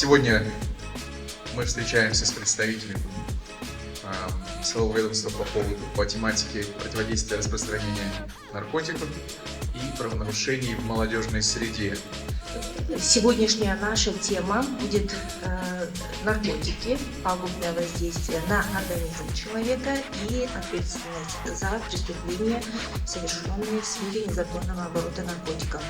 Сегодня мы встречаемся с представителем своего ведомства по тематике противодействия распространения наркотиков и правонарушений в молодежной среде. Сегодняшняя наша тема будет наркотики, пагубное воздействие на организм человека и ответственность за преступления, совершенные в сфере незаконного оборота наркотиков.